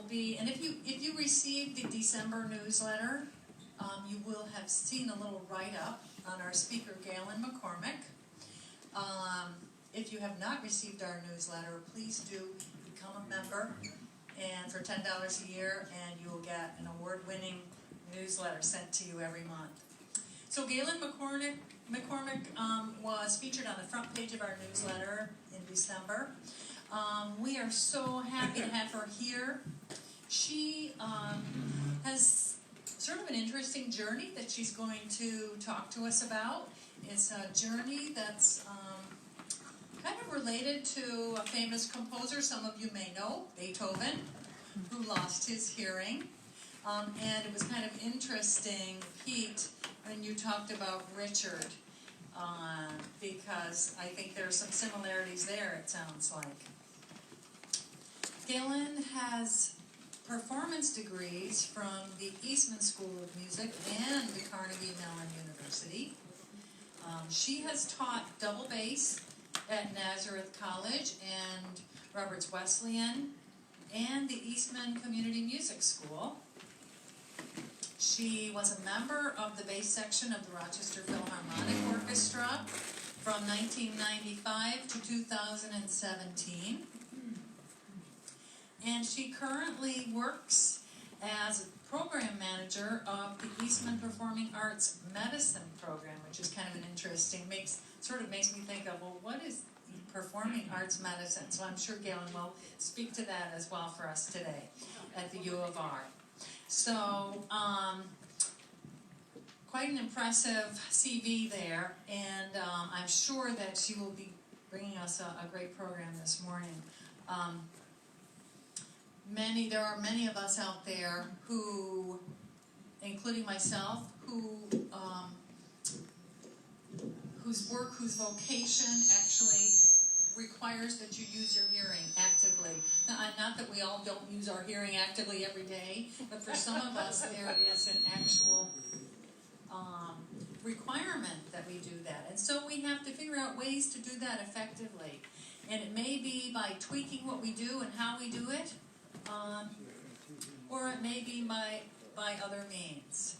be, and if you received the December newsletter, you will have seen a little write-up on our speaker, Galen McCormick. If you have not received our newsletter, please do become a member, and for $10 a year, and you will get an award-winning newsletter sent to you every month. So Galen McCormick was featured on the front page of our newsletter in December. We are so happy to have her here. She has sort of an interesting journey that she's going to talk to us about. It's a journey that's kind of related to a famous composer some of you may know, Beethoven, who lost his hearing. And it was kind of interesting, Pete, when you talked about Richard, because I think there are some similarities there, it sounds like. Galen has performance degrees from the Eastman School of Music and the Carnegie Mellon University. She has taught double bass at Nazareth College and Roberts Wesleyan and the Eastman Community Music School. She was a member of the bass section of the Rochester Philharmonic Orchestra from 1995 to 2017. And she currently works as a program manager of the Eastman Performing Arts Medicine program, which is kind of an interesting, sort of makes me think of, well, what is performing arts medicine? So I'm sure Galen will speak to that as well for us today at the U of R. So, quite an impressive CV there, and I'm sure that she will be bringing us a great program this morning. There are many of us out there who, including myself, whose vocation actually requires that you use your hearing actively. Now, not that we all don't use our hearing actively every day, but for some of us there is an actual requirement that we do that. And so we have to figure out ways to do that effectively. And it may be by tweaking what we do and how we do it, or it may be by other means.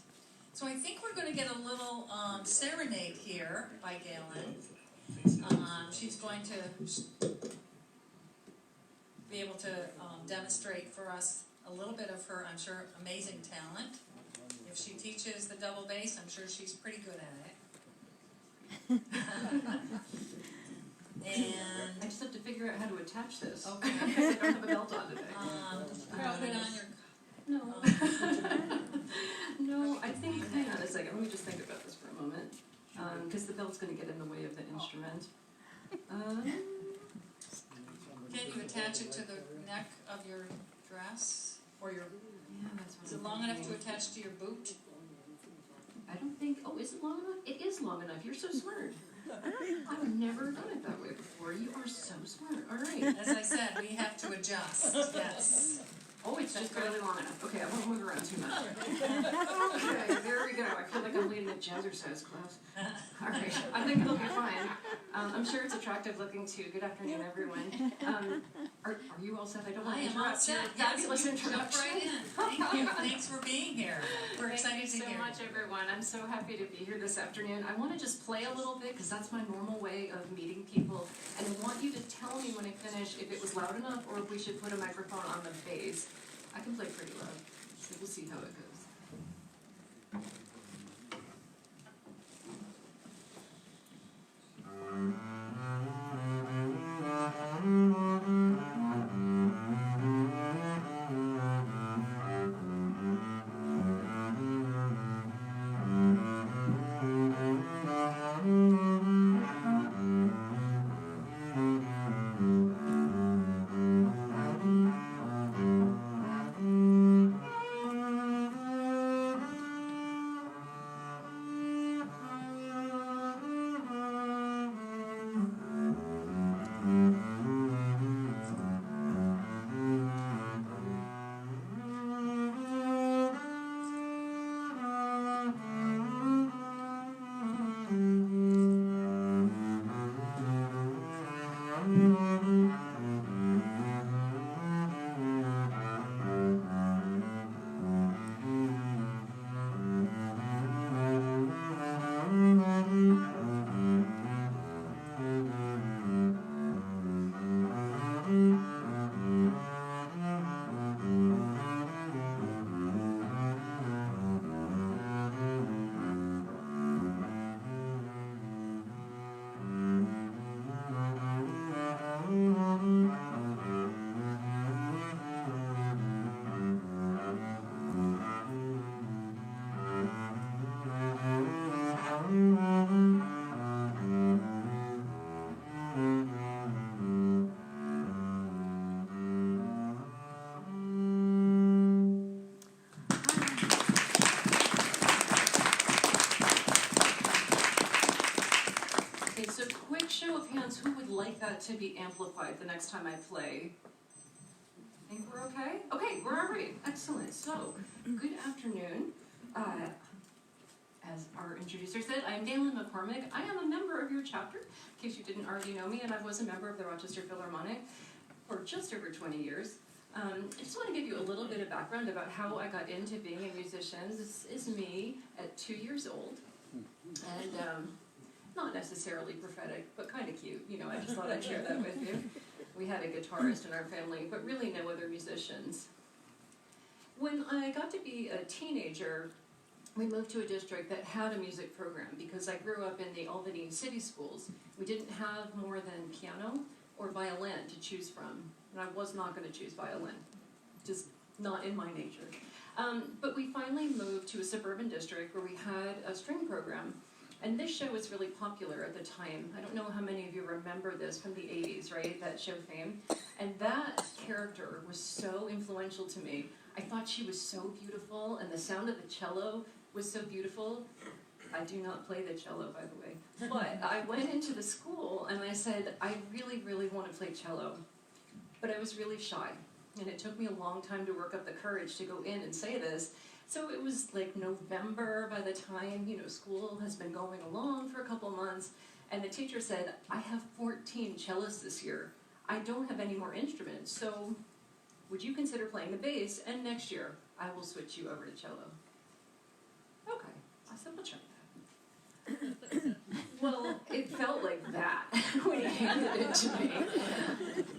So I think we're going to get a little serenade here by Galen. She's going to be able to demonstrate for us a little bit of her, I'm sure, amazing talent. If she teaches the double bass, I'm sure she's pretty good at it. And I just have to figure out how to attach this. Okay. Because I don't have a belt on today. Put it on your... No. No, I think, hang on a second, let me just think about this for a moment. Because the belt's going to get in the way of the instrument. Can you attach it to the neck of your dress? Or your... Yeah, that's what Is it long enough to attach to your boot? I don't think, oh, is it long enough? It is long enough, you're so smart. I've never done it that way before. You are so smart. All right. As I said, we have to adjust. Yes. Oh, it's just barely long enough. Okay, I won't move around too much. Okay, there we go. I feel like I'm leading a jazzercise class. All right, I think it'll be fine. I'm sure it's attractive looking too. Good afternoon, everyone. Are you all set? I don't want to interrupt your fabulous introduction. Jump right in. Thank you. Thanks for being here. We're excited to hear. Thank you so much, everyone. I'm so happy to be here this afternoon. I want to just play a little bit because that's my normal way of meeting people. And I want you to tell me when I finish if it was loud enough or if we should put a microphone on the bass. I can play pretty loud, so we'll see how it goes. to be amplified the next time I play. I think we're okay? Okay, we're all right. Excellent. So, good afternoon. As our introducer said, I'm Galen McCormick. I am a member of your chapter, in case you didn't already know me, and I was a member of the Rochester Philharmonic for just over 20 years. I just want to give you a little bit of background about how I got into being a musician. This is me at 2 years old, and not necessarily prophetic, but kind of cute. You know, I just thought I'd share that with you. We had a guitarist in our family, but really no other musicians. When I got to be a teenager, we moved to a district that had a music program because I grew up in the Albany city schools. We didn't have more than piano or violin to choose from, and I was not going to choose violin, just not in my nature. But we finally moved to a suburban district where we had a string program, and this show was really popular at the time. I don't know how many of you remember this from the 80s, right, that show Fame, and that character was so influential to me. I thought she was so beautiful, and the sound of the cello was so beautiful. I do not play the cello, by the way. But I went into the school and I said, I really, really want to play cello. But I was really shy. And it took me a long time to work up the courage to go in and say this. So it was like November by the time, school has been going along for a couple months. And the teacher said, I have 14 cellists this year. I don't have any more instruments. So would you consider playing the bass? And next year, I will switch you over to cello. Okay, I said, we'll try that. Well, it felt like that when he handed it to me.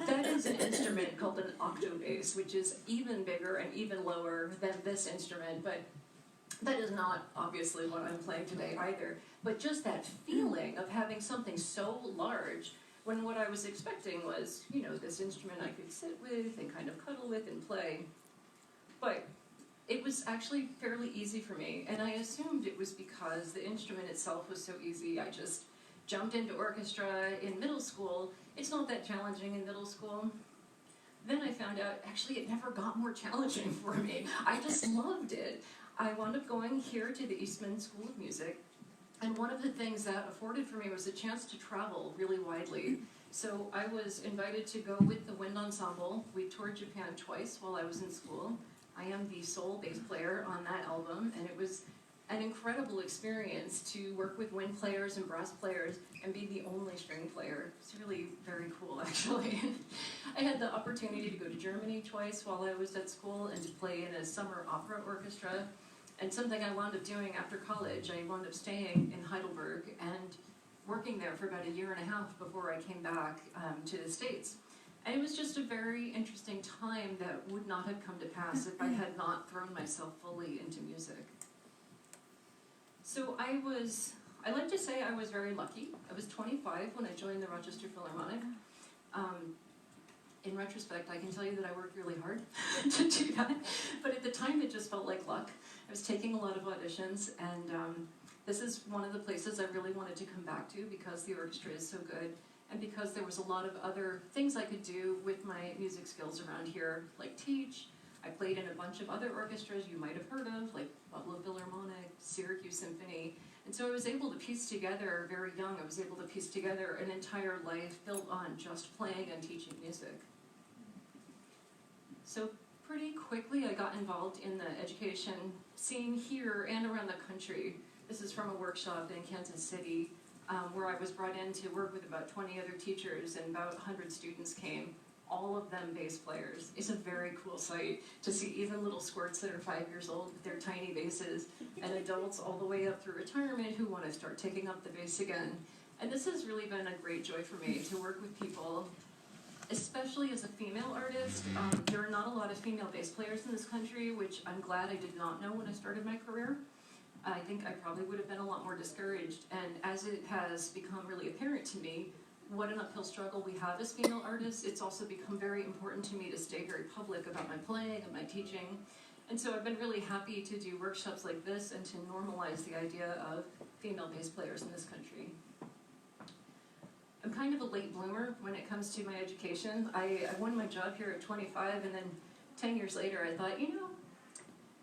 That is an instrument called an octobass, which is even bigger and even lower than this instrument, but that is not obviously what I'm playing today either. But just that feeling of having something so large, when what I was expecting was, this instrument I could sit with and kind of cuddle with and play. But it was actually fairly easy for me, and I assumed it was because the instrument itself was so easy. I just jumped into orchestra in middle school. It's not that challenging in middle school. Then I found out, actually, it never got more challenging for me. I just loved it. I wound up going here to the Eastman School of Music, and one of the things that afforded for me was a chance to travel really widely. So I was invited to go with the wind ensemble. We toured Japan twice while I was in school. I am the sole bass player on that album, and it was an incredible experience to work with wind players and brass players and be the only string player. It's really very cool, actually. I had the opportunity to go to Germany twice while I was at school and to play in a summer opera orchestra. And something I wound up doing after college, I wound up staying in Heidelberg and working there for about 1.5 years before I came back to the States. And it was just a very interesting time that would not have come to pass if I had not thrown myself fully into music. So I like to say I was very lucky. I was 25 when I joined the Rochester Philharmonic. In retrospect, I can tell you that I worked really hard to do that. But at the time, it just felt like luck. I was taking a lot of auditions, and this is one of the places I really wanted to come back to because the orchestra is so good. And because there was a lot of other things I could do with my music skills around here, like teach. I played in a bunch of other orchestras you might have heard of, like Buffalo Philharmonic, Syracuse Symphony. And so I was able to piece together, very young, I was able to piece together an entire life built on just playing and teaching music. So pretty quickly I got involved in the education scene here and around the country. This is from a workshop in Kansas City, where I was brought in to work with about 20 other teachers, and about 100 students came, all of them bass players. It's a very cool sight to see even little squirts that are 5 years old with their tiny basses, and adults all the way up through retirement who want to start taking up the bass again. And this has really been a great joy for me to work with people, especially as a female artist. There are not a lot of female bass players in this country, which I'm glad I did not know when I started my career. I think I probably would have been a lot more discouraged, and as it has become really apparent to me what an uphill struggle we have as female artists, it's also become very important to me to stay very public about my playing and my teaching. And so I've been really happy to do workshops like this and to normalize the idea of female bass players in this country. I'm kind of a late bloomer when it comes to my education. I won my job here at 25, and then 10 years later I thought,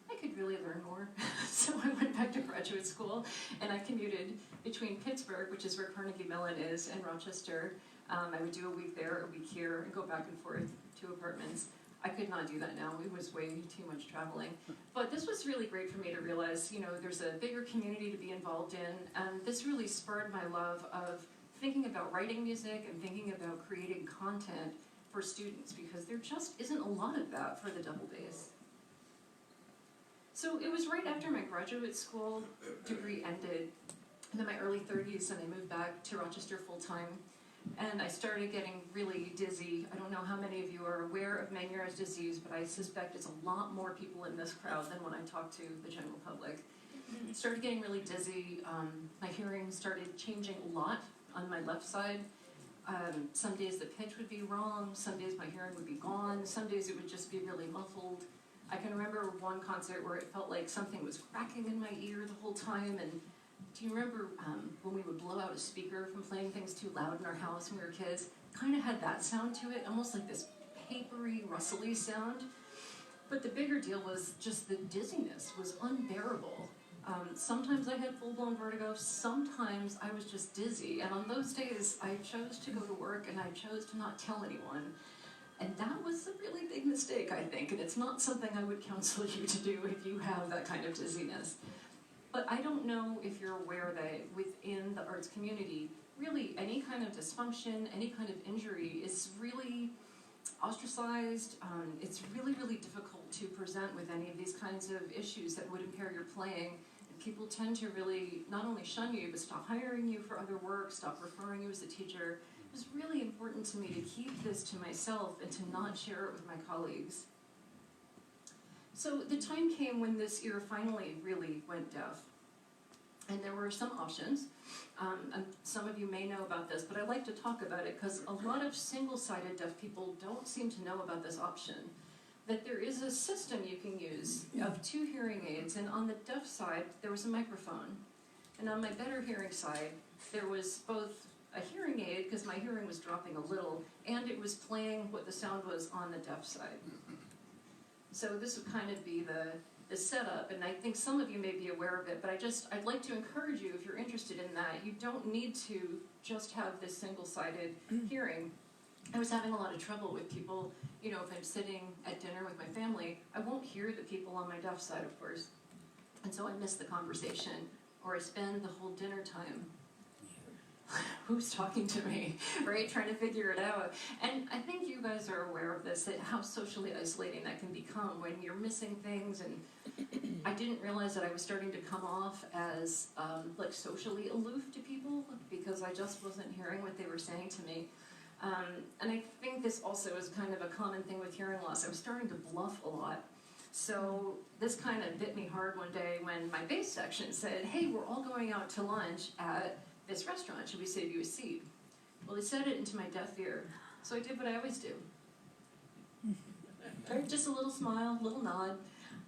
I could really learn more. So I went back to graduate school, and I commuted between Pittsburgh, which is where Carnegie Mellon is, and Rochester, I would do a week there, a week here, and go back and forth to apartments. I could not do that now. It was way too much traveling. But this was really great for me to realize, there's a bigger community to be involved in, and this really spurred my love of thinking about writing music and thinking about creating content for students, because there just isn't a lot of that for the double bass. So it was right after my graduate school degree ended, in my early 30s, and I moved back to Rochester full-time. And I started getting really dizzy. I don't know how many of you are aware of Meniere's disease, but I suspect it's a lot more people in this crowd than when I talk to the general public. Started getting really dizzy. My hearing started changing a lot on my left side. Some days the pitch would be wrong, some days my hearing would be gone, some days it would just be really muffled. I can remember one concert where it felt like something was cracking in my ear the whole time. And do you remember when we would blow out a speaker from playing things too loud in our house when we were kids? Kind of had that sound to it, almost like this papery, rustly sound. But the bigger deal was just the dizziness was unbearable. Sometimes I had full-blown vertigo, sometimes I was just dizzy. And on those days, I chose to go to work and I chose to not tell anyone. And that was a really big mistake, I think. And it's not something I would counsel you to do if you have that kind of dizziness. But I don't know if you're aware that within the arts community, really any kind of dysfunction, any kind of injury is really ostracized. It's really, really difficult to present with any of these kinds of issues that would impair your playing. And people tend to really not only shun you, but stop hiring you for other work, stop referring you as a teacher. It was really important to me to keep this to myself and to not share it with my colleagues. So the time came when this ear finally really went deaf. And there were some options. And some of you may know about this, but I like to talk about it because a lot of single-sided deaf people don't seem to know about this option. That there is a system you can use of 2 hearing aids, and on the deaf side, there was a microphone. And on my better hearing side, there was both a hearing aid, because my hearing was dropping a little, and it was playing what the sound was on the deaf side. So this would kind of be the setup, and I think some of you may be aware of it, but I'd like to encourage you, if you're interested in that, you don't need to just have this single-sided hearing. I was having a lot of trouble with people, if I'm sitting at dinner with my family, I won't hear the people on my deaf side, of course, and so I miss the conversation, or I spend the whole dinner time who's talking to me, right? Trying to figure it out. And I think you guys are aware of this, that how socially isolating that can become when you're missing things. And I didn't realize that I was starting to come off as like socially aloof to people because I just wasn't hearing what they were saying to me. And I think this also is kind of a common thing with hearing loss. I was starting to bluff a lot. So this kind of bit me hard one day when my bass section said, hey, we're all going out to lunch at this restaurant, should we save you a seat? Well, he said it into my deaf ear, so I did what I always do. Right? Just a little smile, little nod.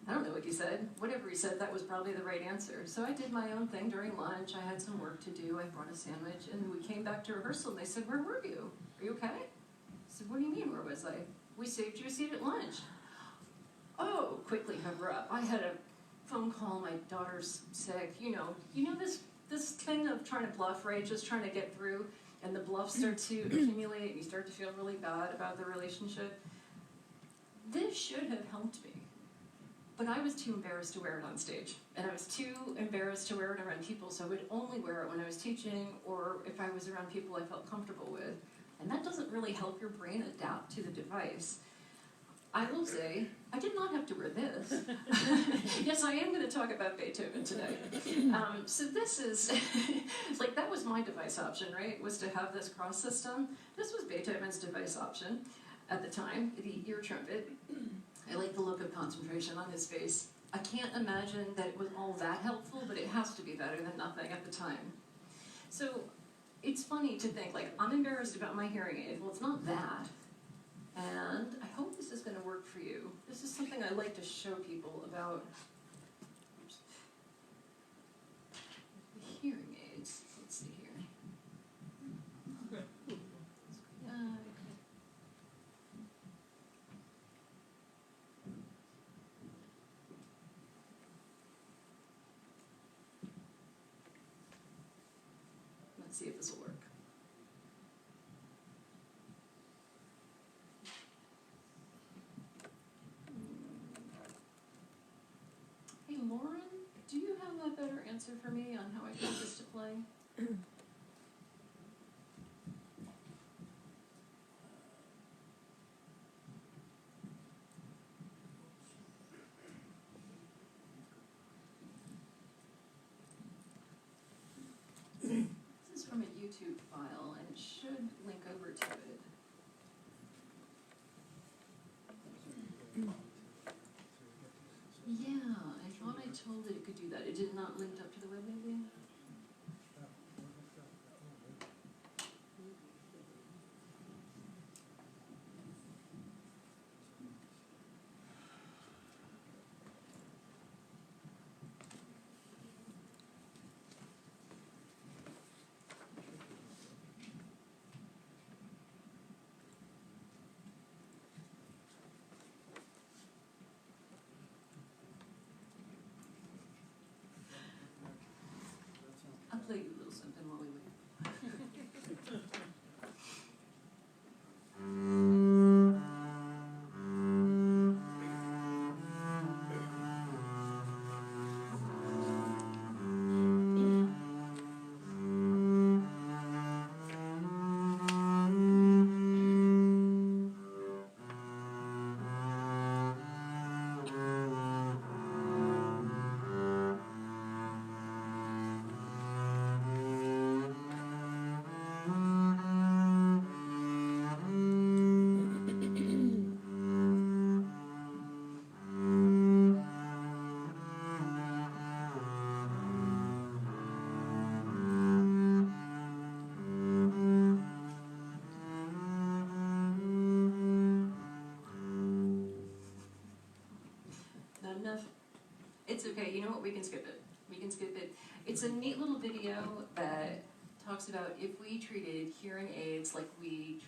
I don't know what he said. Whatever he said, that was probably the right answer. So I did my own thing during lunch. I had some work to do. I brought a sandwich, and we came back to rehearsal, and they said, where were you? Are you okay? I said, what do you mean, where was I? We saved you a seat at lunch. Oh, quickly cover up. I had a phone call, my daughter's sick. You know this thing of trying to bluff, right? Just trying to get through, and the bluffs start to accumulate, and you start to feel really bad about the relationship. This should have helped me, but I was too embarrassed to wear it on stage, and I was too embarrassed to wear it around people, so I would only wear it when I was teaching or if I was around people I felt comfortable with, and that doesn't really help your brain adapt to the device. I will say, I did not have to wear this. Yes, I am going to talk about Beethoven today. So this is, like, that was my device option, right? Was to have this cross system. This was Beethoven's device option at the time, the ear trumpet. I like the look of concentration on his face. I can't imagine that it was all that helpful, but it has to be better than nothing at the time. So it's funny to think, like, I'm embarrassed about my hearing aid. Well, it's not that. And I hope this is going to work for you. This is something I like to show people about hearing aids. Let's see here. Let's see if this will work. a better answer for me on how I want this to play? This is from a YouTube file, and it should link over to it. Yeah, I thought I told it could do that. It did not link up to the web, maybe? I'll play you a little something while we wait. Not enough? It's okay, you know what, we can skip it. We can skip it. It's a neat little video that talks about if we treated hearing aids like we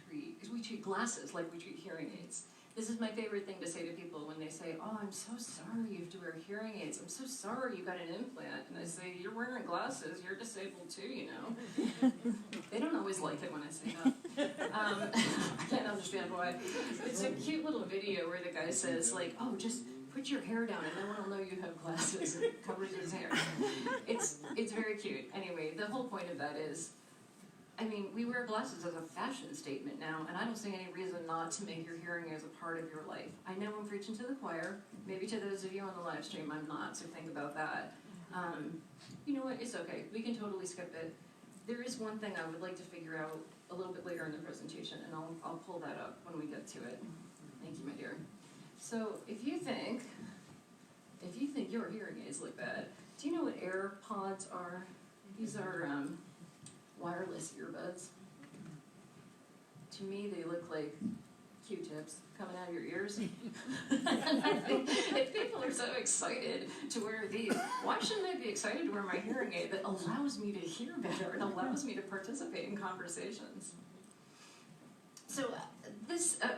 treat glasses like we treat hearing aids. This is my favorite thing to say to people when they say, oh, I'm so sorry you have to wear hearing aids. I'm so sorry you got an implant. And I say, you're wearing glasses, you're disabled too, you know. They don't always like it when I say that. I can't understand why. It's a cute little video where the guy says, like, oh, just put your hair down and no one will know you have glasses, and covers his hair. It's very cute. Anyway, the whole point of that is, I mean, we wear glasses as a fashion statement now, and I don't see any reason not to make your hearing aids a part of your life. I know I'm preaching to the choir. Maybe to those of you on the live stream, I'm not, so think about that. You know what? It's okay. We can totally skip it. There is one thing I would like to figure out a little bit later in the presentation, and I'll pull that up when we get to it. Thank you, my dear. So if you think your hearing aids look bad, do you know what AirPods are? These are wireless earbuds. To me, they look like Q-tips coming out of your ears. And I think if people are so excited to wear these, why shouldn't I be excited to wear my hearing aid that allows me to hear better and allows me to participate in conversations? So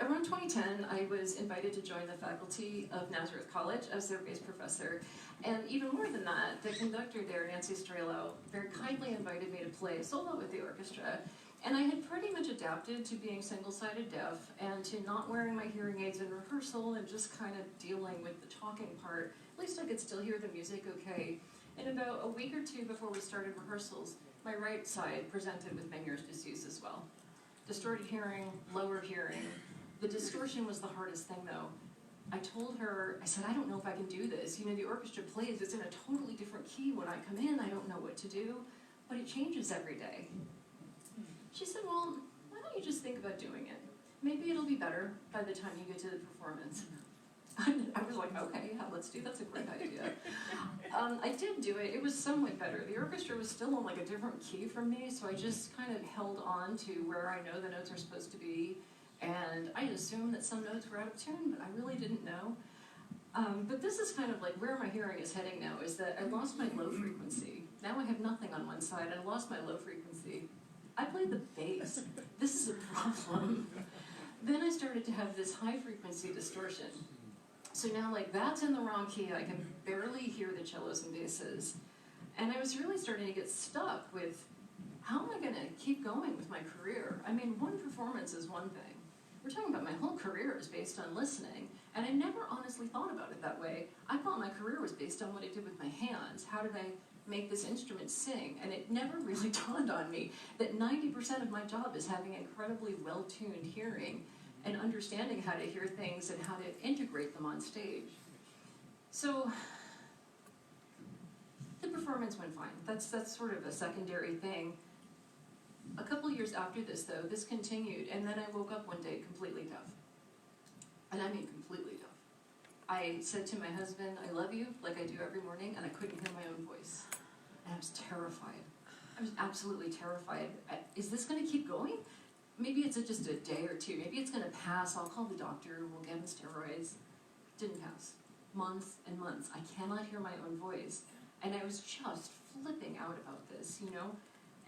around 2010, I was invited to join the faculty of Nazareth College as their bass professor. And even more than that, the conductor there, Nancy Strelo, very kindly invited me to play a solo with the orchestra. And I had pretty much adapted to being single-sided deaf and to not wearing my hearing aids in rehearsal and just kind of dealing with the talking part. At least I could still hear the music okay. And about a week or two before we started rehearsals, my right side presented with Meniere's disease as well. Distorted hearing, lower hearing. The distortion was the hardest thing though. I told her, I said, I don't know if I can do this. You know, the orchestra plays, it's in a totally different key. When I come in, I don't know what to do, but it changes every day. She said, well, why don't you just think about doing it? Maybe it'll be better by the time you get to the performance. I was like, okay, yeah, let's do that's a great idea. I did do it. It was somewhat better. The orchestra was still on like a different key from me, so I just kind of held on to where I know the notes are supposed to be, and I assumed that some notes were out of tune, but I really didn't know. But this is kind of like where my hearing is heading now, is that I lost my low frequency. Now I have nothing on one side. I lost my low frequency. I played the bass. This is a problem. Then I started to have this high frequency distortion. So now, like, that's in the wrong key. I can barely hear the cellos and basses. And I was really starting to get stuck with, how am I going to keep going with my career? I mean, one performance is one thing. We're talking about my whole career is based on listening. And I never honestly thought about it that way. I thought my career was based on what I did with my hands. How did I make this instrument sing. And it never really dawned on me that 90% of my job is having incredibly well-tuned hearing and understanding how to hear things and how to integrate them on stage. So the performance went fine. That's sort of a secondary thing. A couple years after this, though, this continued, and then I woke up one day completely deaf. And I mean completely deaf. I said to my husband, I love you, like I do every morning, and I couldn't hear my own voice. And I was terrified. I was absolutely terrified. Is this going to keep going? Maybe it's just a day or two. Maybe it's going to pass. I'll call the doctor. We'll get him steroids. Didn't pass. Months and months. I cannot hear my own voice. And I was just flipping out about this, you know?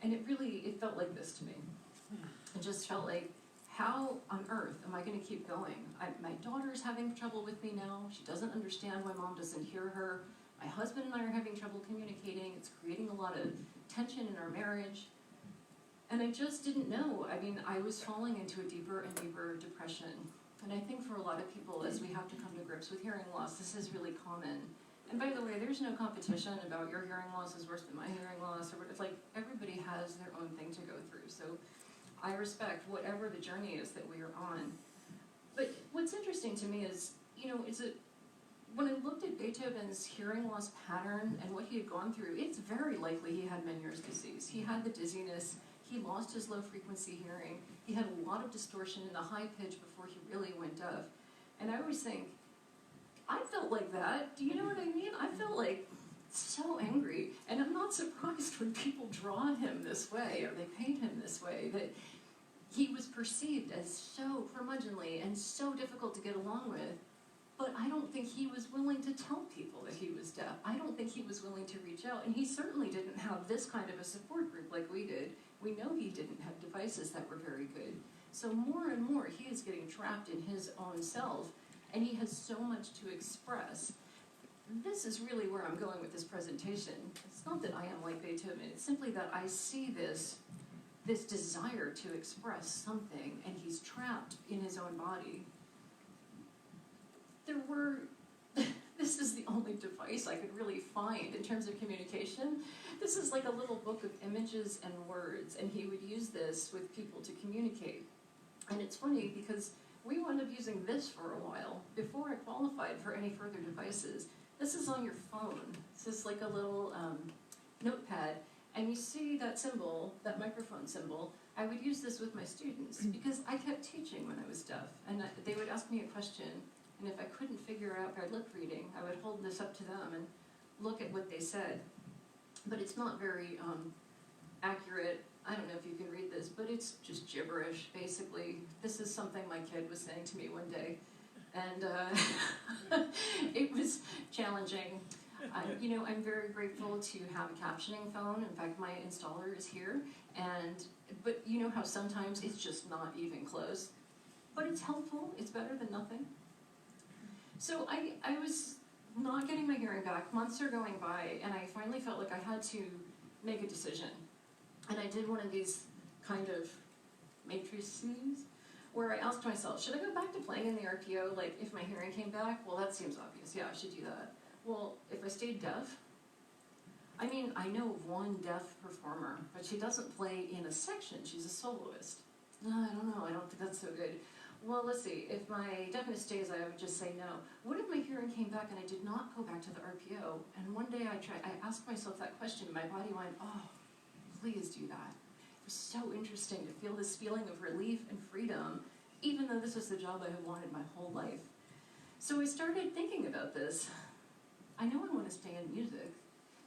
And it felt like this to me. It just felt like, how on earth am I going to keep going? My daughter's having trouble with me now. She doesn't understand why mom doesn't hear her. My husband and I are having trouble communicating. It's creating a lot of tension in our marriage. And I just didn't know. I mean, I was falling into a deeper and deeper depression. And I think for a lot of people, as we have to come to grips with hearing loss, this is really common. And by the way, there's no competition about your hearing loss is worse than my hearing loss. It's like everybody has their own thing to go through. So I respect whatever the journey is that we are on. But what's interesting to me is, you know, when I looked at Beethoven's hearing loss pattern and what he had gone through, it's very likely he had Meniere's disease. He had the dizziness. He lost his low-frequency hearing. He had a lot of distortion in the high pitch before he really went deaf. And I always think, I felt like that. Do you know what I mean? I felt like so angry. And I'm not surprised when people draw him this way or they paint him this way, that he was perceived as so curmudgeonly and so difficult to get along with. But I don't think he was willing to tell people that he was deaf. I don't think he was willing to reach out. And he certainly didn't have this kind of a support group like we did. We know he didn't have devices that were very good. So more and more, he is getting trapped in his own self, and he has so much to express. This is really where I'm going with this presentation. It's not that I am like Beethoven. It's simply that I see this desire to express something, and he's trapped in his own body. This is the only device I could really find in terms of communication. This is like a little book of images and words, and he would use this with people to communicate. And it's funny because we wound up using this for a while before I qualified for any further devices. This is on your phone. This is like a little notepad, and you see that symbol, that microphone symbol. I would use this with my students because I kept teaching when I was deaf, and they would ask me a question, and if I couldn't figure out their lip reading, I would hold this up to them and look at what they said. But it's not very accurate. I don't know if you can read this, but it's just gibberish, basically. This is something my kid was saying to me one day, and it was challenging. You know, I'm very grateful to have a captioning phone. In fact, my installer is here, but you know how sometimes it's just not even close? But it's helpful. It's better than nothing. So I was not getting my hearing back. Months are going by, and I finally felt like I had to make a decision. And I did one of these kind of matrices where I asked myself, should I go back to playing in the RPO? Like, if my hearing came back, well, that seems obvious. Yeah, I should do that. Well, if I stayed deaf, I mean, I know of one deaf performer, but she doesn't play in a section. She's a soloist. No, I don't know. I don't think that's so good. Well, let's see. If my deafness stays, I would just say no. What if my hearing came back and I did not go back to the RPO? And one day I asked myself that question. My body went, oh, please do that. It was so interesting to feel this feeling of relief and freedom, even though this was the job I had wanted my whole life. So I started thinking about this. I know I want to stay in music,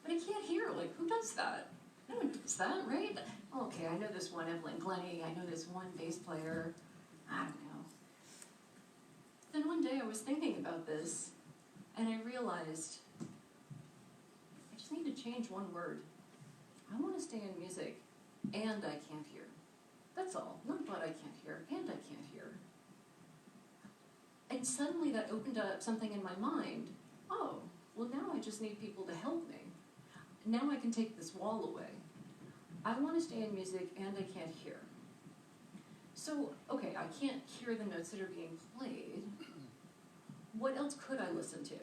but I can't hear. Like, who does that? No one does that, right? Okay, I know this one Evelyn Glennie. I know this one bass player. I don't know. Then one day I was thinking about this, and I realized I just need to change one word. I want to stay in music, and I can't hear. That's all. Not but I can't hear, and I can't hear. And suddenly that opened up something in my mind. Oh, well now I just need people to help me. Now I can take this wall away. I want to stay in music, and I can't hear. So, okay, I can't hear the notes that are being played. What else could I listen to?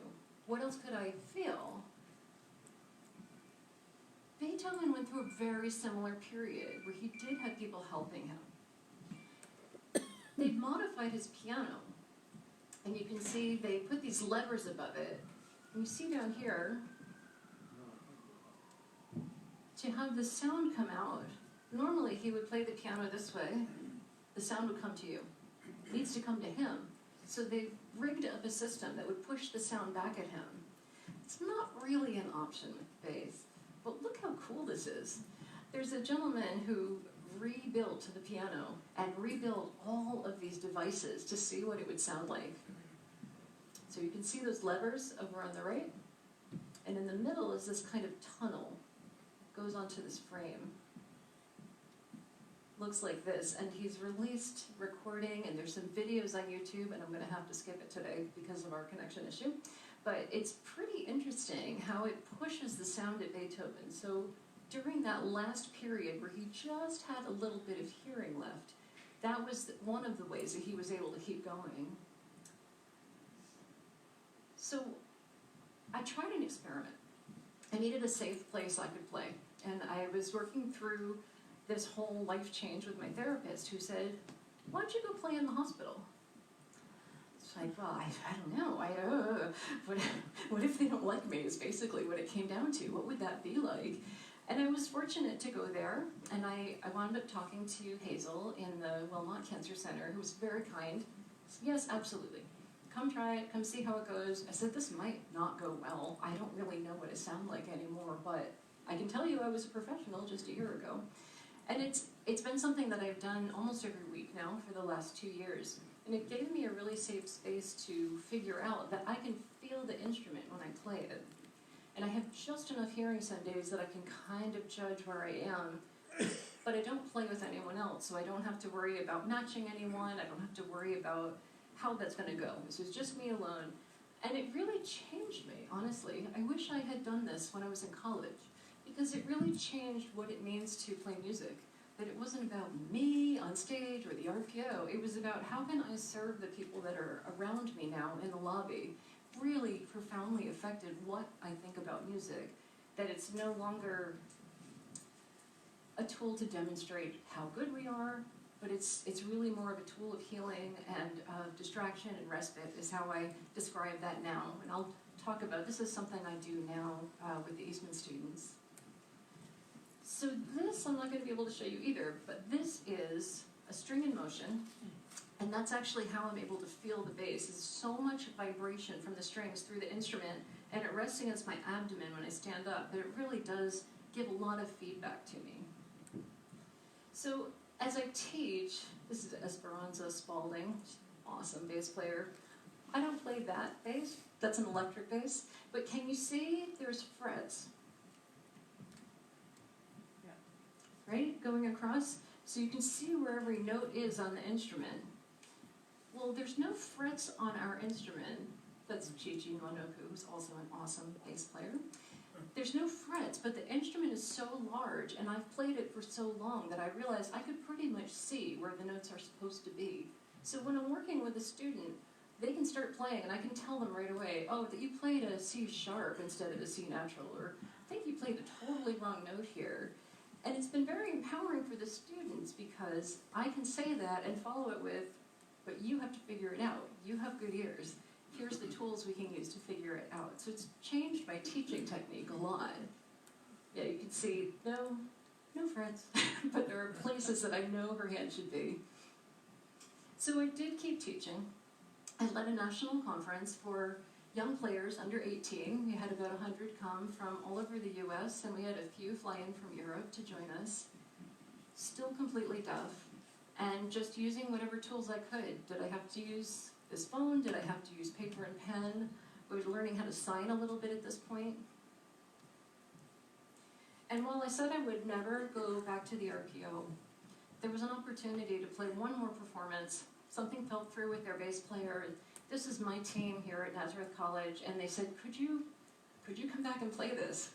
What else could I feel? Beethoven went through a very similar period where he did have people helping him. They modified his piano, and you can see they put these levers above it. And you see down here, to have the sound come out, normally he would play the piano this way, the sound would come to you. It needs to come to him. So they rigged up a system that would push the sound back at him. It's not really an option with bass, but look how cool this is. There's a gentleman who rebuilt the piano and rebuilt all of these devices to see what it would sound like. So you can see those levers over on the right, and in the middle is this kind of tunnel. It goes onto this frame. Looks like this, and he's released recording, and there's some videos on YouTube, and I'm going to have to skip it today because of our connection issue. But it's pretty interesting how it pushes the sound at Beethoven. So during that last period where he just had a little bit of hearing left, that was one of the ways that he was able to keep going. So I tried an experiment. I needed a safe place I could play, and I was working through this whole life change with my therapist, who said, why don't you go play in the hospital? It's like, well, I don't know. What if they don't like me is basically what it came down to. What would that be like? And I was fortunate to go there, and I wound up talking to Hazel in the Wilmot Cancer Center, who was very kind. Said, yes, absolutely. Come try it, come see how it goes. I said, this might not go well. I don't really know what it sounds like anymore, but I can tell you I was a professional just a year ago. And it's been something that I've done almost every week now for the last 2 years. And it gave me a really safe space to figure out that I can feel the instrument when I play it. And I have just enough hearing some days that I can kind of judge where I am, but I don't play with anyone else, so I don't have to worry about matching anyone. I don't have to worry about how that's going to go. This is just me alone. And it really changed me, honestly. I wish I had done this when I was in college, because it really changed what it means to play music. That it wasn't about me on stage or the RPO. It was about how can I serve the people that are around me now in the lobby. Really profoundly affected what I think about music. That it's no longer a tool to demonstrate how good we are, but it's really more of a tool of healing and distraction and respite is how I describe that now. And I'll talk about, this is something I do now with the Eastman students. So this I'm not going to be able to show you either, but this is a string in motion, and that's actually how I'm able to feel the bass. It's so much vibration from the strings through the instrument, and it rests against my abdomen when I stand up, that it really does give a lot of feedback to me. So as I teach, this is Esperanza Spalding, awesome bass player. I don't play that bass, that's an electric bass, but can you see there's frets? Right, going across, so you can see where every note is on the instrument. Well, there's no frets on our instrument. That's Chichi Nwanoku, who's also an awesome bass player. There's no frets, but the instrument is so large, and I've played it for so long that I realized I could pretty much see where the notes are supposed to be. So when I'm working with a student, they can start playing, and I can tell them right away, oh, that you played a C sharp instead of a C natural, or I think you played a totally wrong note here. And it's been very empowering for the students because I can say that and follow it with, but you have to figure it out. You have good ears. Here's the tools we can use to figure it out. So it's changed my teaching technique a lot. Yeah, you can see, no frets, but there are places that I know her hand should be. So I did keep teaching. I led a national conference for young players under 18. We had about 100 come from all over the US, and we had a few fly in from Europe to join us. Still completely deaf, and just using whatever tools I could. Did I have to use this phone? Did I have to use paper and pen? I was learning how to sign a little bit at this point. And while I said I would never go back to the RPO, there was an opportunity to play one more performance. Something fell through with their bass player. This is my team here at Nazareth College, and they said, could you come back and play this?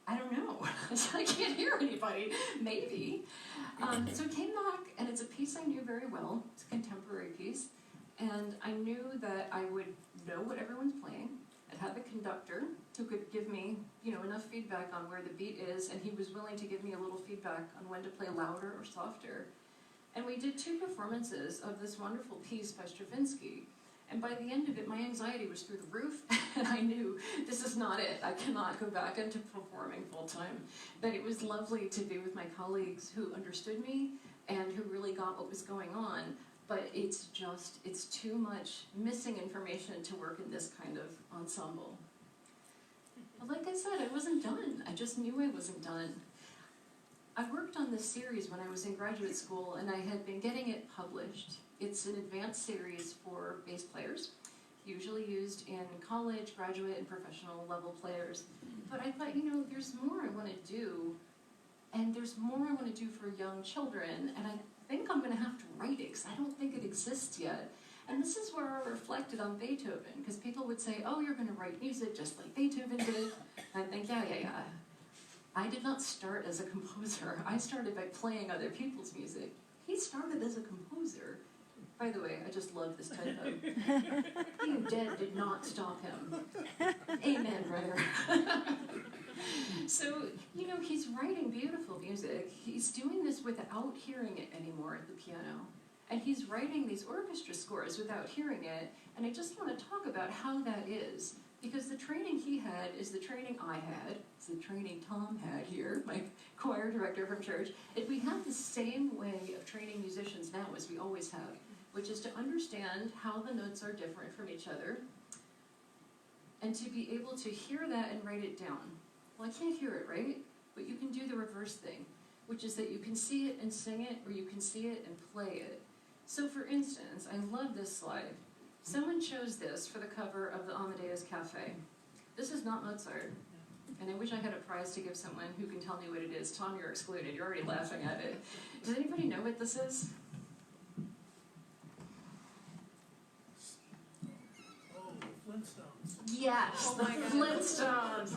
I don't know. I said, I can't hear anybody. Maybe. So it came back, and it's a piece I knew very well. It's a contemporary piece, and I knew that I would know what everyone's playing, I'd have a conductor who could give me, enough feedback on where the beat is, and he was willing to give me a little feedback on when to play louder or softer. And we did 2 performances of this wonderful piece by Stravinsky. And by the end of it, my anxiety was through the roof, and I knew this is not it. I cannot go back into performing full-time. But it was lovely to be with my colleagues who understood me and who really got what was going on. But it's too much missing information to work in this kind of ensemble. But like I said, I wasn't done. I just knew I wasn't done. I worked on this series when I was in graduate school, and I had been getting it published. It's an advanced series for bass players, usually used in college, graduate, and professional level players. But I thought, there's more I want to do, and there's more I want to do for young children, and I think I'm going to have to write it, because I don't think it exists yet. And this is where I reflected on Beethoven, because people would say, oh, you're going to write music just like Beethoven did. And I think, yeah. I did not start as a composer. I started by playing other people's music. He started as a composer. By the way, I just love this typo. Being dead did not stop him. Amen, brother. So, he's writing beautiful music. He's doing this without hearing it anymore at the piano. And he's writing these orchestra scores without hearing it. And I just want to talk about how that is. Because the training he had is the training I had. It's the training Tom had here, my choir director from church. And we have the same way of training musicians now as we always have, which is to understand how the notes are different from each other, and to be able to hear that and write it down. Well, I can't hear it, right? But you can do the reverse thing, which is that you can see it and sing it, or you can see it and play it. So for instance, I love this slide. Someone chose this for the cover of the Amadeus Cafe. This is not Mozart, and I wish I had a prize to give someone who can tell me what it is. Tom, you're excluded. You're already laughing at it. Does anybody know what this is? Oh, the Flintstones. Yes, the Flintstones.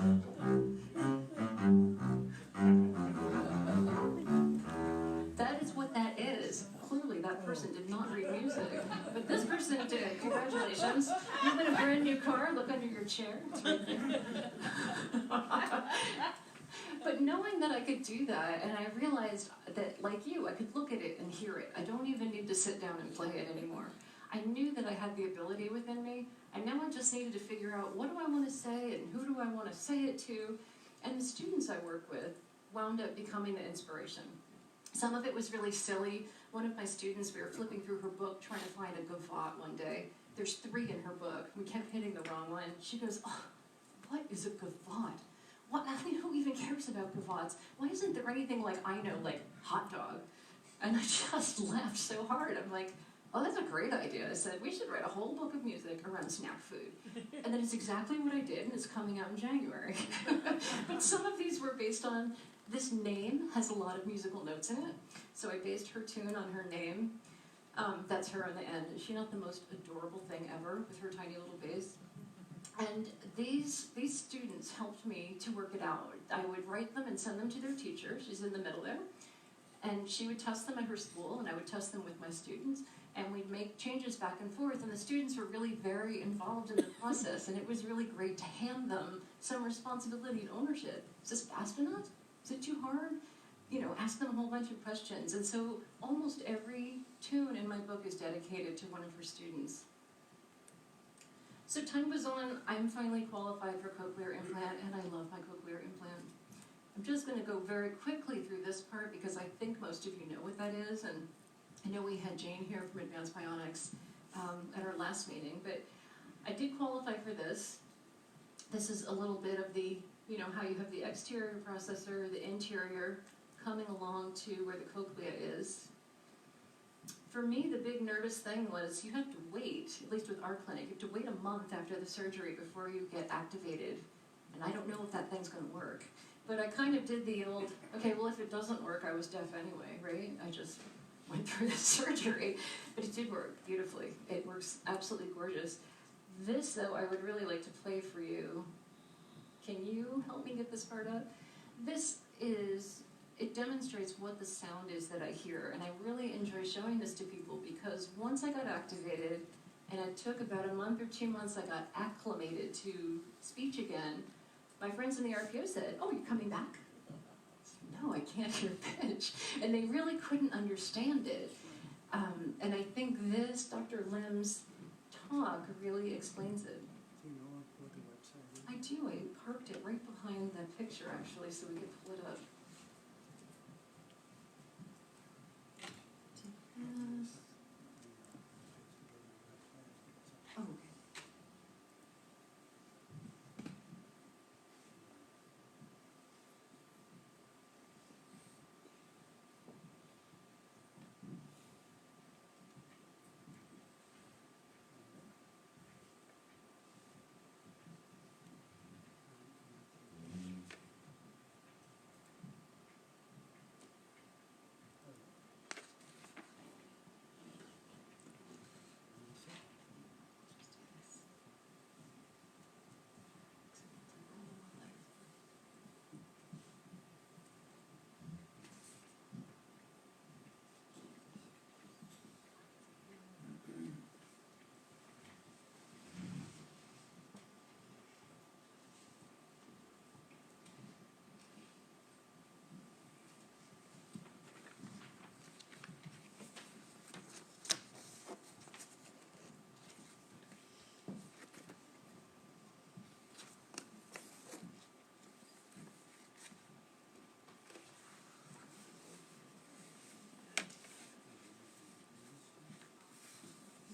That is what that is. Clearly, that person did not read music, but this person did. Congratulations. You win a brand new car. Look under your chair. It's right there. But knowing that I could do that, and I realized that, like you, I could look at it and hear it. I don't even need to sit down and play it anymore. I knew that I had the ability within me, and now I just needed to figure out what do I want to say and who do I want to say it to. And the students I work with wound up becoming the inspiration. Some of it was really silly. One of my students, we were flipping through her book trying to find a gavotte one day. There's 3 in her book. We kept hitting the wrong one. She goes, oh, what is a gavotte? Who even cares about gavottes? Why isn't there anything like I know, like hot dog? And I just laughed so hard. I'm like, oh, that's a great idea. I said, we should write a whole book of music around snack food. And then it's exactly what I did, and it's coming out in January. But some of these were based on, this name has a lot of musical notes in it. So I based her tune on her name. That's her on the end. Is she not the most adorable thing ever with her tiny little bass? And these students helped me to work it out. I would write them and send them to their teacher. She's in the middle there. And she would test them at her school, and I would test them with my students. And we'd make changes back and forth, and the students were really very involved in the process, and it was really great to hand them some responsibility and ownership. Is this fast enough? Is it too hard? Ask them a whole bunch of questions. And so almost every tune in my book is dedicated to one of her students. So time goes on, I'm finally qualified for cochlear implant, and I love my cochlear implant. I'm just going to go very quickly through this part because I think most of you know what that is, and I know we had Jane here from Advanced Bionics at our last meeting, but I did qualify for this. This is a little bit of the, how you have the exterior processor, the interior, coming along to where the cochlea is. For me, the big nervous thing was you have to wait, at least with our clinic, you have to wait a month after the surgery before you get activated. And I don't know if that thing's going to work. But I kind of did the old, okay, well, if it doesn't work, I was deaf anyway, right? I just went through the surgery. But it did work beautifully. It works absolutely gorgeous. This, though, I would really like to play for you. Can you help me get this part up? This is, it demonstrates what the sound is that I hear. And I really enjoy showing this to people because once I got activated, And it took about a month or 2 months, I got acclimated to speech again. My friends in the RPO said, "Oh, you're coming back?" No, I can't hear pitch. And they really couldn't understand it. And I think this, Dr. Lim's talk really explains it. Do you know what the website is? I do, I parked it right behind the picture actually, so we could pull it up. Oh, okay.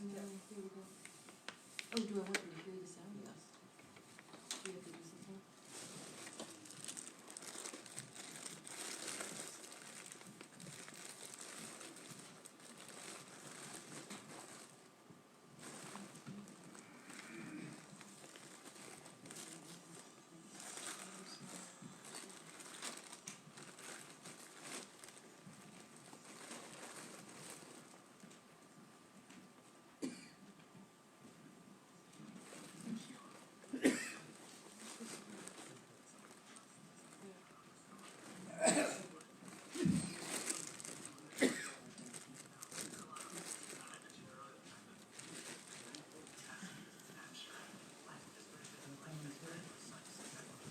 Here we go. Oh, do I want you to hear the sound? Yes. Do you have to do something?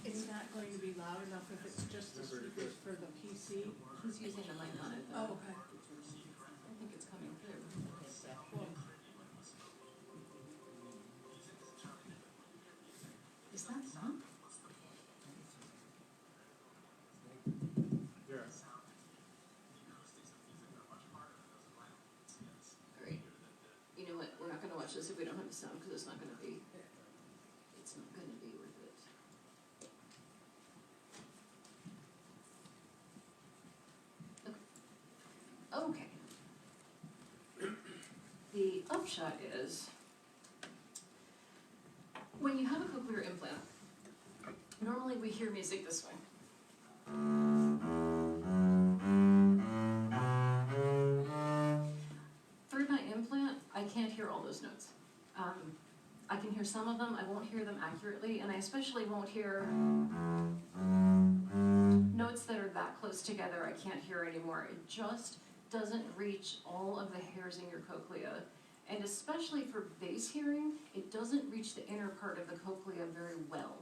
It's not going to be loud enough if it's just the speakers for the PC? He's using a mic on it though. Oh, okay. I think it's coming through. Well, Is that on? Great. You know what, we're not gonna watch this if we don't have the sound, because it's not gonna be worth it. Okay. The upshot is, when you have a cochlear implant, normally we hear music this way. Through my implant, I can't hear all those notes. I can hear some of them, I won't hear them accurately, and I especially won't hear notes that are that close together I can't hear anymore. It just doesn't reach all of the hairs in your cochlea. And especially for bass hearing, it doesn't reach the inner part of the cochlea very well.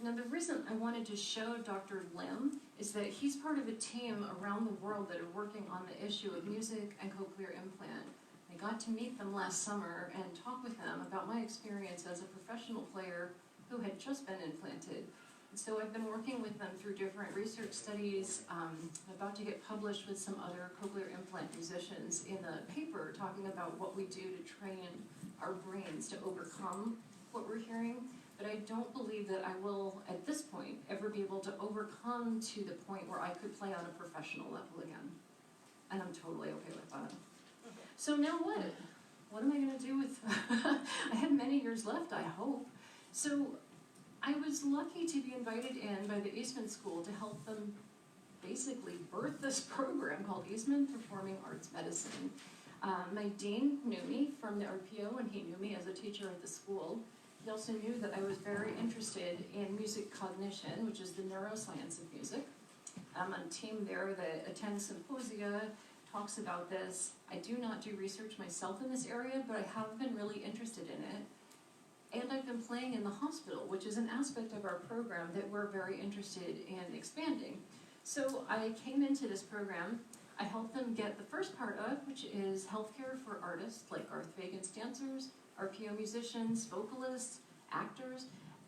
Now the reason I wanted to show Dr. Lim is that he's part of a team around the world that are working on the issue of music and cochlear implant. I got to meet them last summer and talk with them about my experience as a professional player who had just been implanted. And so I've been working with them through different research studies. I'm about to get published with some other cochlear implant musicians in a paper talking about what we do to train our brains to overcome what we're hearing. But I don't believe that I will, at this point, ever be able to overcome to the point where I could play on a professional level again. And I'm totally okay with that. So now what? What am I gonna do with, I have many years left, I hope. So I was lucky to be invited in by the Eastman School to help them basically birth this program called Eastman Performing Arts Medicine. My dean knew me from the RPO, and he knew me as a teacher at the school. He also knew that I was very interested in music cognition, which is the neuroscience of music. I'm on a team there that attends symposia, talks about this. I do not do research myself in this area, but I have been really interested in it. And I've been playing in the hospital, which is an aspect of our program that we're very interested in expanding. So I came into this program, I helped them get the first part of, which is healthcare for artists like Garth Fagan's dancers, RPO musicians, vocalists, actors.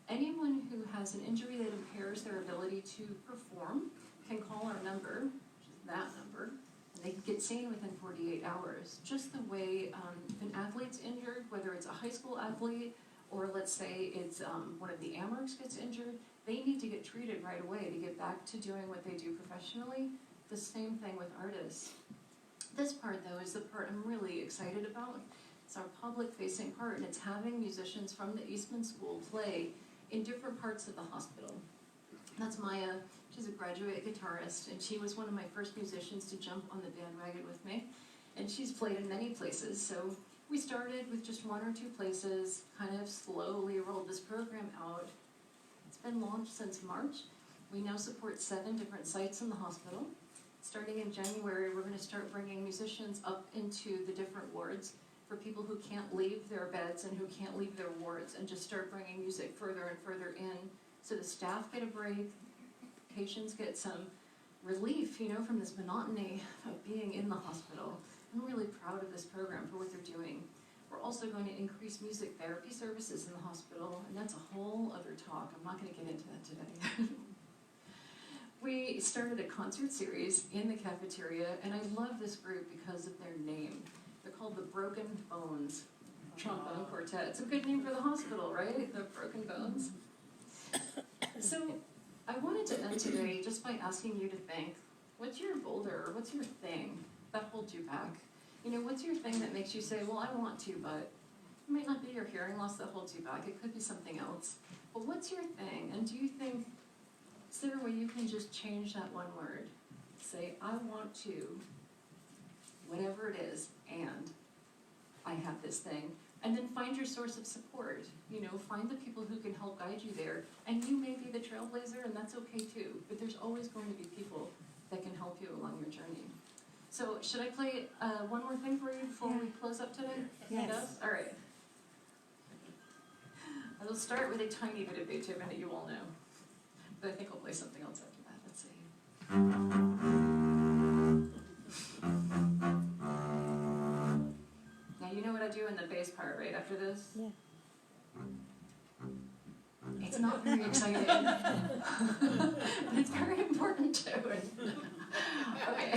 Anyone who has an injury that impairs their ability to perform can call our number, which is that number, and they can get seen within 48 hours. Just the way if an athlete's injured, whether it's a high school athlete, or let's say it's one of the AMRCs gets injured, they need to get treated right away to get back to doing what they do professionally. The same thing with artists. This part, though, is the part I'm really excited about. It's our public-facing part, and it's having musicians from the Eastman School play in different parts of the hospital. That's Maya. She's a graduate guitarist, and she was one of my first musicians to jump on the bandwagon with me. And she's played in many places, so we started with just 1 or 2 places, kind of slowly rolled this program out. It's been launched since March. We now support 7 different sites in the hospital. Starting in January, we're going to start bringing musicians up into the different wards for people who can't leave their beds and who can't leave their wards, and just start bringing music further and further in so the staff get a break, patients get some relief, from this monotony of being in the hospital. I'm really proud of this program for what they're doing. We're also going to increase music therapy services in the hospital, and that's a whole other talk. I'm not going to get into that today. We started a concert series in the cafeteria, and I love this group because of their name. They're called the Broken Bones Trombone Quartet. It's a good name for the hospital, right? The Broken Bones. So I wanted to end today just by asking you to think, what's your boulder, or what's your thing that holds you back? What's your thing that makes you say, well, I want to, but it might not be your hearing loss that holds you back. It could be something else. But what's your thing? And do you think, is there a way you can just change that one word? Say, I want to, whatever it is, and I have this thing. And then find your source of support. Find the people who can help guide you there. And you may be the trailblazer, and that's okay too. But there's always going to be people that can help you along your journey. So should I play one more thing for you before we close up today? Yes. All right. I will start with a tiny bit of Beethoven that you all know. But I think I'll play something else after that. Let's see. Now you know what I do in the bass part right after this? Yeah. It's not very exciting, but it's very important too. Okay.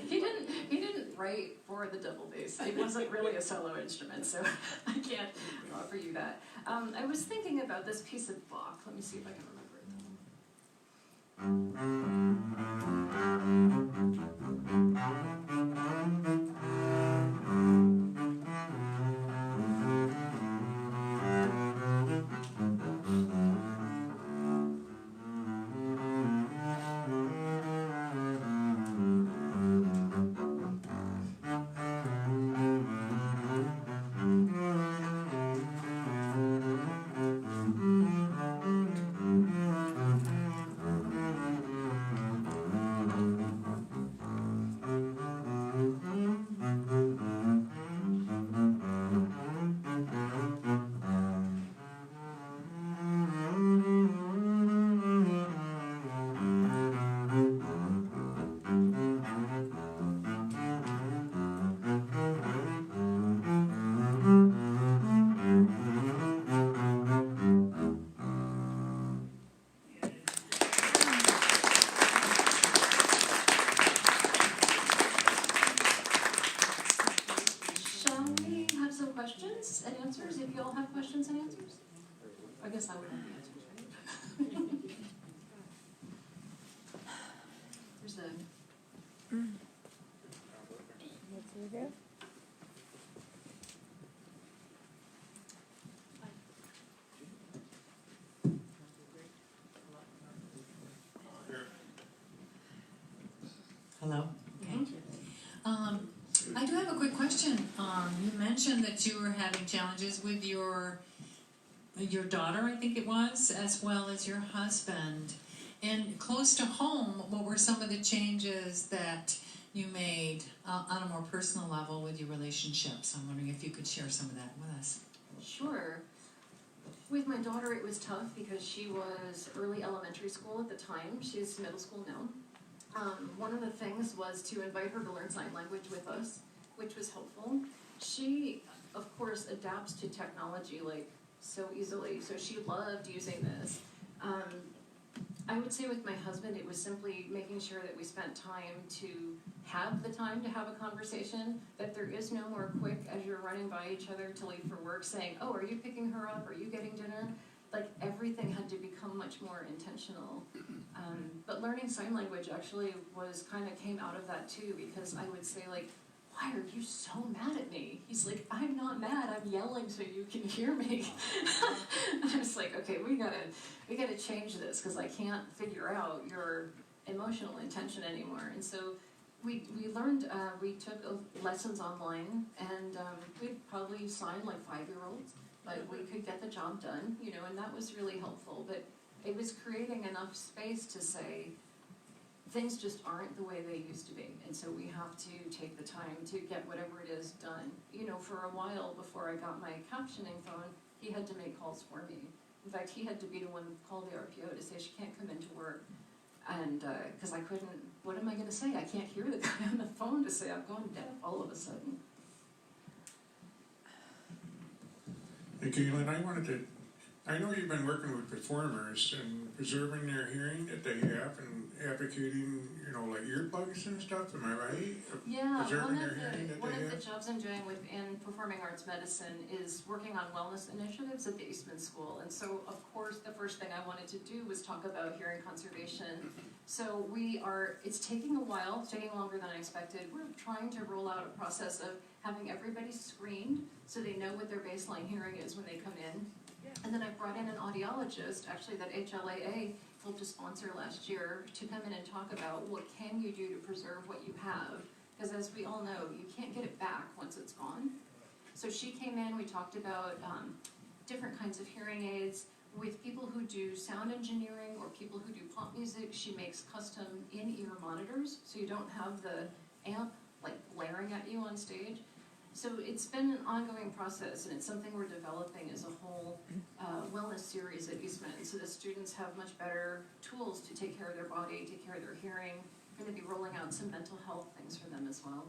He didn't write for the double bass. It wasn't really a solo instrument, so I can't offer you that. I was thinking about this piece of Bach. Let me see if I can remember it. Questions and answers, if you all have questions and answers? I guess I would have the answers, right? There's a... Hello? Okay. I do have a quick question. You mentioned that you were having challenges with your daughter, I think it was, as well as your husband. And close to home, what were some of the changes that you made on a more personal level with your relationships. I'm wondering if you could share some of that with us. Sure. With my daughter, it was tough because she was early elementary school at the time. She's middle school now. One of the things was to invite her to learn sign language with us, which was helpful. She, of course, adapts to technology like so easily, so she loved using this. I would say with my husband, it was simply making sure that we spent time to have a conversation, that there is no more quick as you're running by each other to leave for work saying, oh, are you picking her up? Are you getting dinner? Like everything had to become much more intentional. But learning sign language actually came out of that too, because I would say like, why are you so mad at me? He's like, I'm not mad, I'm yelling so you can hear me. I was like, okay, we gotta change this, because I can't figure out your emotional intention anymore. And so we learned, we took lessons online, and we'd probably sign like 5-year-olds, but we could get the job done, and that was really helpful. But it was creating enough space to say, things just aren't the way they used to be, and so we have to take the time to get whatever it is done. For a while before I got my captioning phone, he had to make calls for me. In fact, he had to be the one who called the RPO to say she can't come into work, and because I couldn't, what am I going to say? I can't hear the guy on the phone to say I've gone deaf all of a sudden. Hey, Caitlin, I know you've been working with performers and preserving their hearing that they have and advocating, like earplugs and stuff, am I right? Yeah, Preserving their hearing that one they of the have? jobs I'm doing within performing arts medicine is working on wellness initiatives at the Eastman School. And so, of course, the first thing I wanted to do was talk about hearing conservation. So it's taking a while, it's taking longer than I expected. We're trying to roll out a process of having everybody screened so they know what their baseline hearing is when they come in. And then I brought in an audiologist, actually that HLAA helped to sponsor last year, to come in and talk about what can you do to preserve what you have. Because as we all know, you can't get it back once it's gone. So she came in, we talked about different kinds of hearing aids. With people who do sound engineering or people who do pop music, she makes custom in-ear monitors, so you don't have the amp like blaring at you on stage. So it's been an ongoing process, and it's something we're developing as a whole wellness series at Eastman, so the students have much better tools to take care of their body, take care of their hearing. We're going to be rolling out some mental health things for them as well.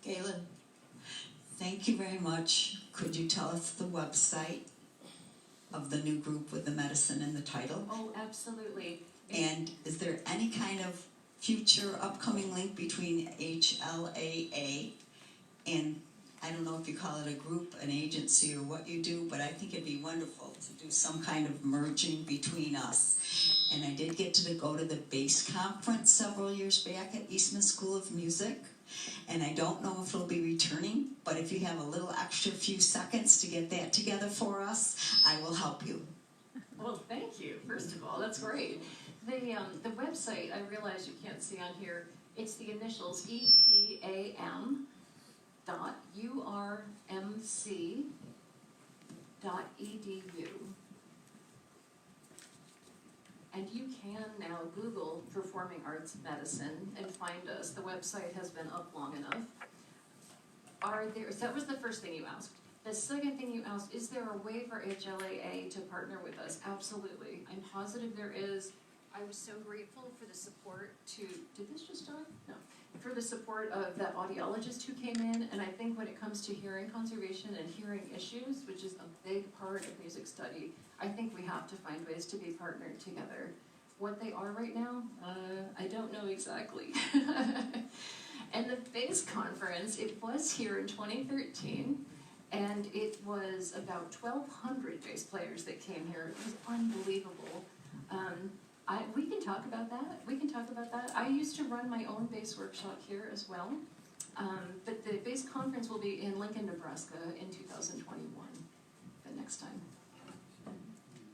Galen, thank you very much. Could you tell us the website of the new group with the medicine in the title? Oh, absolutely. And is there any kind of future upcoming link between HLAA and, I don't know if you call it a group, an agency, or what you do, but I think it'd be wonderful to do some kind of merging between us. And I did get to go to the BASE conference several years back at Eastman School of Music, and I don't know if it'll be returning, but if you have a little extra few seconds to get that together for us, I will help you. Well, thank you, first of all, that's great. The website, I realize you can't see on here, it's the initials EPAM.URMC.edu. And you can now Google Performing Arts Medicine and find us. The website has been up long enough. So that was the first thing you asked. The second thing you asked, is there a way for HLAA to partner with us? Absolutely. I'm positive there is. I was so grateful for the support did this just die? No. For the support of that audiologist who came in, and I think when it comes to hearing conservation and hearing issues, which is a big part of music study, I think we have to find ways to be partnered together. What they are right now, I don't know exactly. And the BASE conference, it was here in 2013, and it was about 1,200 bass players that came here. It was unbelievable. We can talk about that. I used to run my own bass workshop here as well. But the bass conference will be in Lincoln, Nebraska in 2021, the next time.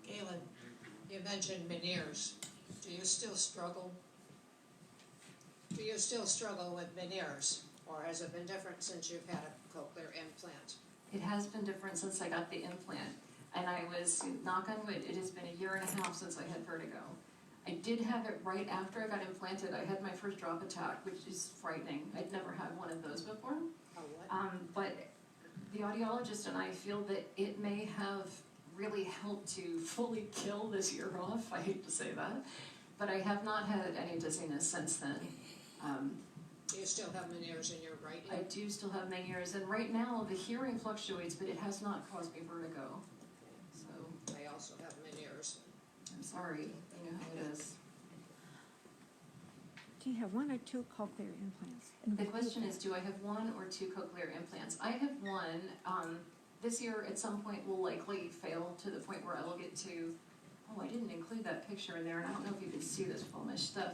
Galen, you mentioned veneers. Do you still struggle? Do you still struggle with veneers? Or has it been different since you've had a cochlear implant? It has been different since I got the implant. And I was, knock on wood, it has been 1.5 years since I had vertigo. I did have it right after I got implanted. I had my first drop attack, which is frightening. I'd never had one of those before. Oh, what? But the audiologist and I feel that it may have really helped to fully kill this ear off. I hate to say that, but I have not had any dizziness since then. Do you still have Meniere's in your right I ear? do still have Meniere's, and right now the hearing fluctuates, but it has not caused me vertigo. So I also have Meniere's. I'm sorry, you know how it is. Do you have one or two cochlear implants? The question is, do I have one or two cochlear implants? I have one. This year at some point will likely fail to the point where I will get to, oh, I didn't include that picture in there, and I don't know if you can see this foamish stuff,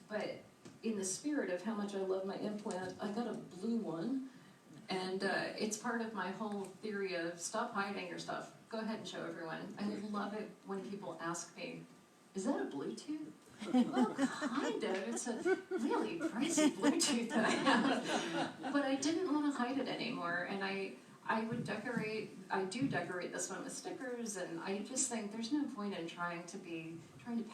but in the spirit of how much I love my implant, I got a blue one, and it's part of my whole theory of stop hiding your stuff. Go ahead and show everyone. I love it when people ask me, is that a Bluetooth? Well, kind of. It's a really pricey Bluetooth that I have. But I didn't want to hide it anymore, and I do decorate this one with stickers, and I just think there's no point in trying to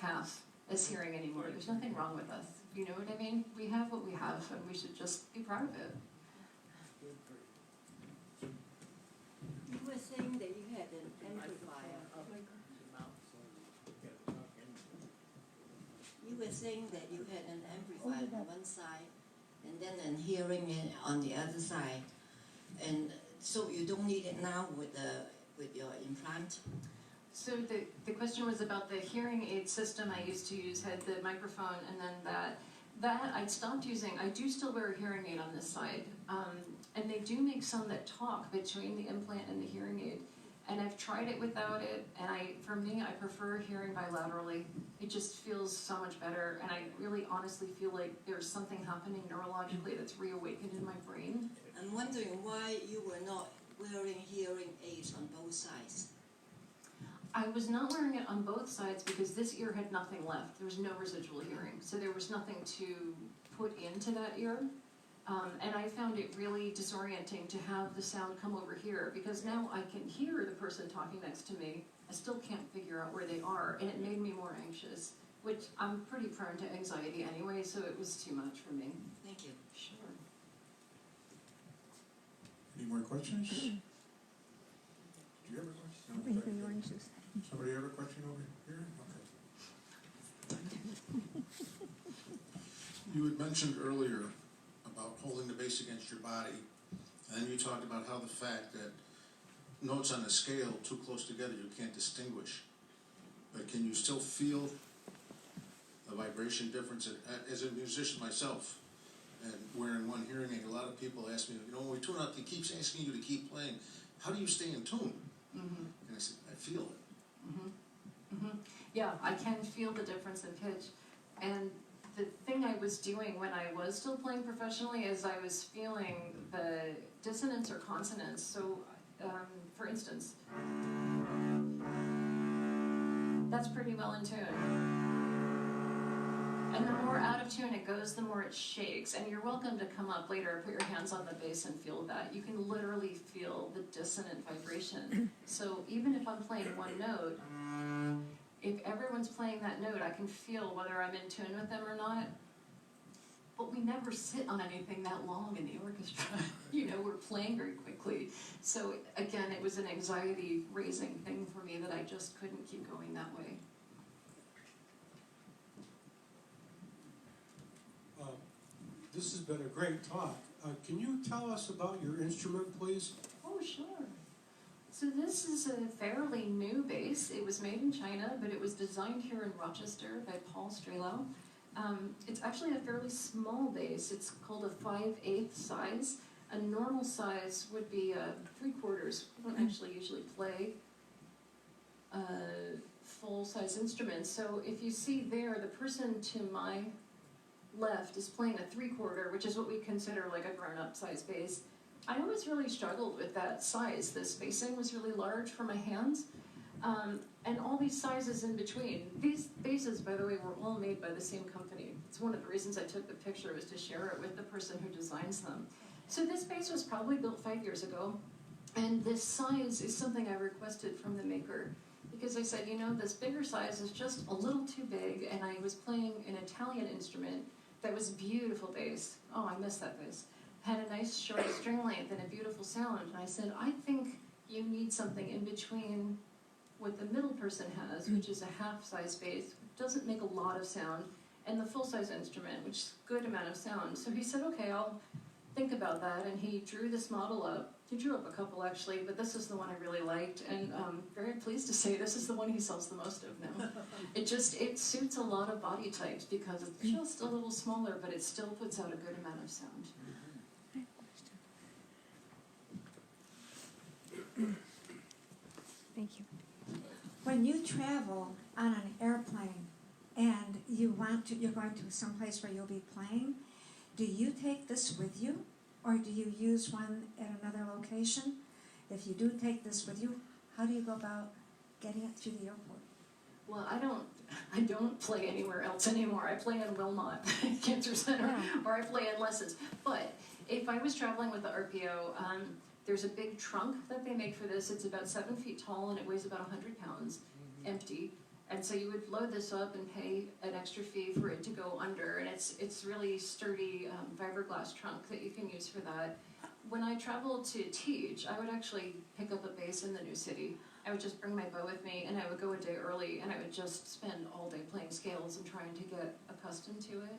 pass as hearing anymore. There's nothing wrong with us. You know what I mean? We have what we have, and we should just be proud of it. You were saying that you had an amplifier. You were saying that you had an amplifier on one side and then an hearing aid on the other side. And so you don't need it now with your implant? So the question was about the hearing aid system I used to use, had the microphone, and then that I'd stopped using. I do still wear a hearing aid on this side, and they do make some that talk between the implant and the hearing aid. And I've tried it without it, and for me, I prefer hearing bilaterally. It just feels so much better, and I really honestly feel like there's something happening neurologically that's reawakened in my brain. I'm wondering why you were not wearing hearing aids on both sides. I was not wearing it on both sides because this ear had nothing left. There was no residual hearing, so there was nothing to put into that ear. And I found it really disorienting to have the sound come over here, because now I can hear the person talking next to me. I still can't figure out where they are, and it made me more anxious, which I'm pretty prone to anxiety anyway, so it was too much for me. Thank you. Sure. Any more questions? Do you have a question? Somebody have a question over here? Okay. You had mentioned earlier about holding the bass against your body, and then you talked about how the fact that notes on a scale too close together you can't distinguish. But can you still feel the vibration difference? As a musician myself, and wearing one hearing aid, a lot of people ask me, when we tune up, he keeps asking you to keep playing. How do you stay in tune? Mm-hmm. And I said, I feel it. Mm-hmm. Mm-hmm. Yeah, I can feel the difference in pitch. And the thing I was doing when I was still playing professionally is I was feeling the dissonance or consonance. So, for instance, that's pretty well in tune. And the more out of tune it goes, the more it shakes. And you're welcome to come up later, put your hands on the bass and feel that. You can literally feel the dissonant vibration. So even if I'm playing one note, if everyone's playing that note, I can feel whether I'm in tune with them or not. But we never sit on anything that long in the orchestra. We're playing very quickly. So again, it was an anxiety-raising thing for me that I just couldn't keep going that way. This has been a great talk. Can you tell us about your instrument, please? Oh, sure. So this is a fairly new bass. It was made in China, but it was designed here in Rochester by Paul Strellau. It's actually a fairly small bass. It's called a 5/8 size. A normal size would be 3/4. We don't actually usually play full-size instruments. So if you see there, the person to my left is playing a 3/4, which is what we consider like a grown-up size bass. I always really struggled with that size. The spacing was really large for my hands, and all these sizes in between. These basses, by the way, were all made by the same company. It's one of the reasons I took the picture, was to share it with the person who designs them. So this bass was probably built 5 years ago, and this size is something I requested from the maker, because I said, you know, this bigger size is just a little too big, and I was playing an Italian instrument that was beautiful bass. Oh, I miss that bass. Had a nice short string length and a beautiful sound, and I said, I think you need something in between what the middle person has, which is a half-size bass, doesn't make a lot of sound, and the full-size instrument, which is a good amount of sound. So he said, okay, I'll think about that, and he drew this model up. He drew up a couple actually, but this is the one I really liked, and very pleased to say this is the one he sells the most of now. It suits a lot of body types because it's just a little smaller, but it still puts out a good amount of sound. Thank you. When you travel on an airplane and you're going to someplace where you'll be playing, do you take this with you, or do you use one at another location? If you do take this with you, how do you go about getting it through the airport? Well, I don't play anywhere else anymore. I play in Wilmot Cancer Center, Yeah. or I play in lessons. But if I was traveling with the RPO, there's a big trunk that they make for this. It's about 7 feet tall and it weighs about 100 pounds, empty. And so you would load this up and pay an extra fee for it to go under. And it's really sturdy fiberglass trunk that you can use for that. When I travel to teach, I would actually pick up a bass in the new city. I would just bring my bow with me, and I would go a day early, and I would just spend all day playing scales and trying to get accustomed to it.